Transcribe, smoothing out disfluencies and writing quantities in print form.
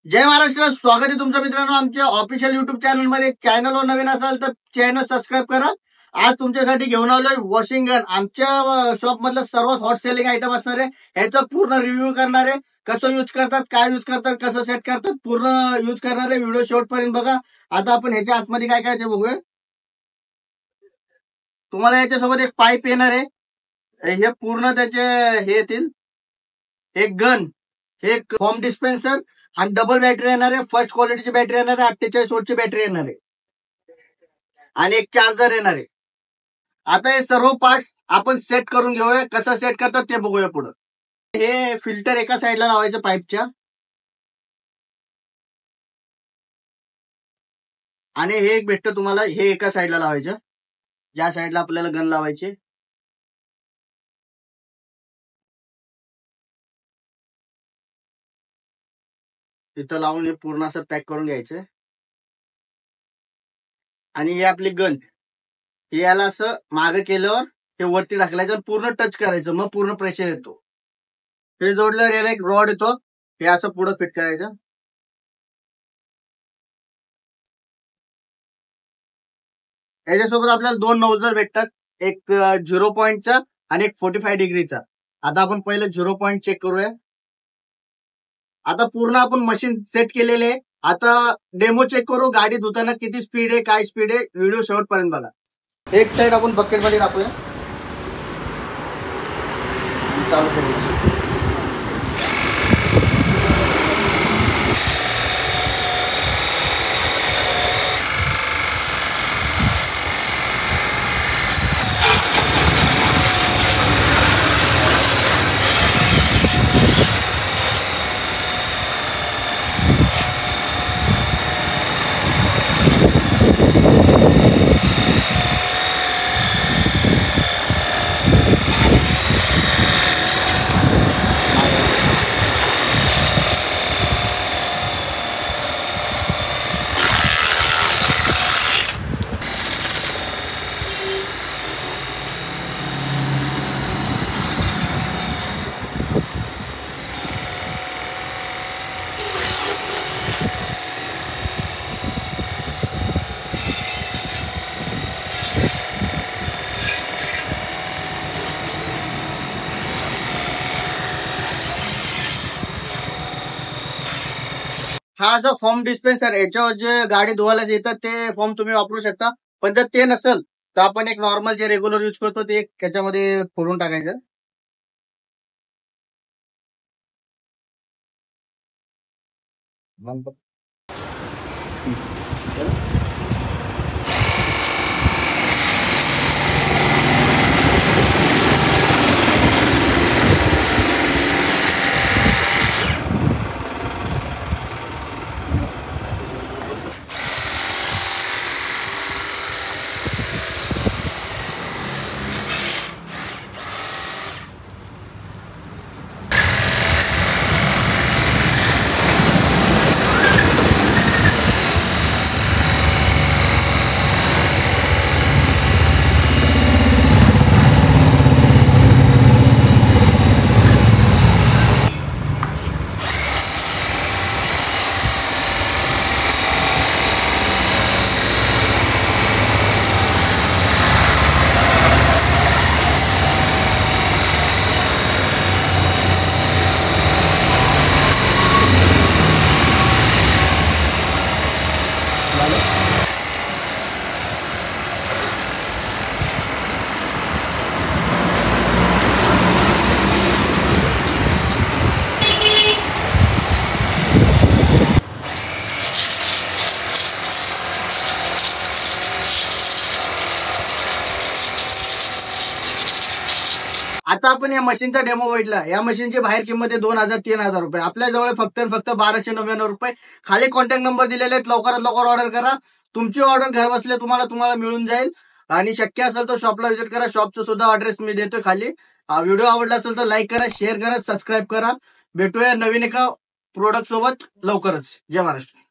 जय महाराष्ट्र. स्वागत आहे तुमच्या मित्रांनो आमच्या ऑफिशियल युट्यूब चॅनल मध्ये. चॅनलवर नवीन असाल तर चॅनल सबस्क्राईब करा. आज तुमच्यासाठी घेऊन आलोय वॉशिंग गन. आमच्या शॉप मधलं सर्वात हॉट सेलिंग आयटम असणार आहे. ह्याचा पूर्ण रिव्ह्यू करणार आहे. कसं यूज करतात, काय यूज करतात, कसं सेट करतात, पूर्ण यूज करणार आहे. व्हिडिओ शेवटपर्यंत बघा. आता आपण ह्याच्या आतमध्ये काय काय ते बघूया. तुम्हाला याच्यासोबत एक पाईप येणार आहे. हे पूर्ण त्याचे हे येतील. एक गन, एक फॉर्म डिस्पेन्सर आणि डबल बॅटरी येणार आहे. फर्स्ट क्वालिटीची बॅटरी येणार आहे. 48 वोल्टची बॅटरी येणार आहे आणि एक चार्जर येणार आहे. आता हे सर्व पार्ट्स आपण सेट करून घेऊया. कसं सेट करतात ते बघूया पुढं. हे फिल्टर एका साईडला लावायचं पाईपच्या, आणि हे एक भेटतं तुम्हाला, हे एका साईडला लावायचं, ज्या साईडला आपल्याला गन लावायची. तिथं लावून हे पूर्ण असं पॅक करून घ्यायचं. आणि हे आपली गन, हे याला असं मागे केल्यावर हे वरती ढकलायचं, पूर्ण टच करायचं, मग पूर्ण प्रेशर येतो. हे जोडल्यावर याला एक रॉड येतो, हे असं पुढे फिट करायचं. याच्यासोबत आपल्याला दोन नोझल भेटतात, एक 0.चा आणि एक 45 डिग्रीचा. आता आपण पहिले 0 चेक करूया. आता पूर्ण आपण मशीन सेट केलेले आहे. आता डेमो चेक करू, गाडी धुताना किती स्पीड आहे, काय स्पीड आहे. व्हिडिओ शेवटपर्यंत बघा. एक साइड आपण बकेट मध्ये टाकूया, चालू करूया. हा जो फॉर्म डिस्पेन्सर, याच्यावर जे गाडी धुवायला येतात ते फॉर्म तुम्ही वापरू शकता. पण जर ते नसेल तर आपण एक नॉर्मल जे रेग्युलर यूज करतो ते एक त्याच्यामध्ये फोडून टाकायचं. आता आपण या मशीनचा डेमो बघितला. या मशीनची बाहेर किंमत आहे 2,000-3,000 रुपये. आपल्या जवळ फक्त 1299 रुपये. खाली कॉन्टॅक्ट नंबर दिलेले आहेत. लवकरात लवकर ऑर्डर करा. तुमची ऑर्डर घर बसल्या तुम्हाला मिळून जाईल. आणि शक्य असेल तर शॉपला व्हिजिट करा. शॉपचा सुद्धा ऍड्रेस मी देतोय खाली. व्हिडिओ आवडला असेल तर लाईक करा, शेअर करा, सबस्क्राईब करा. भेटूया नवीन एका प्रोडक्ट सोबत लवकरच. जय महाराष्ट्र.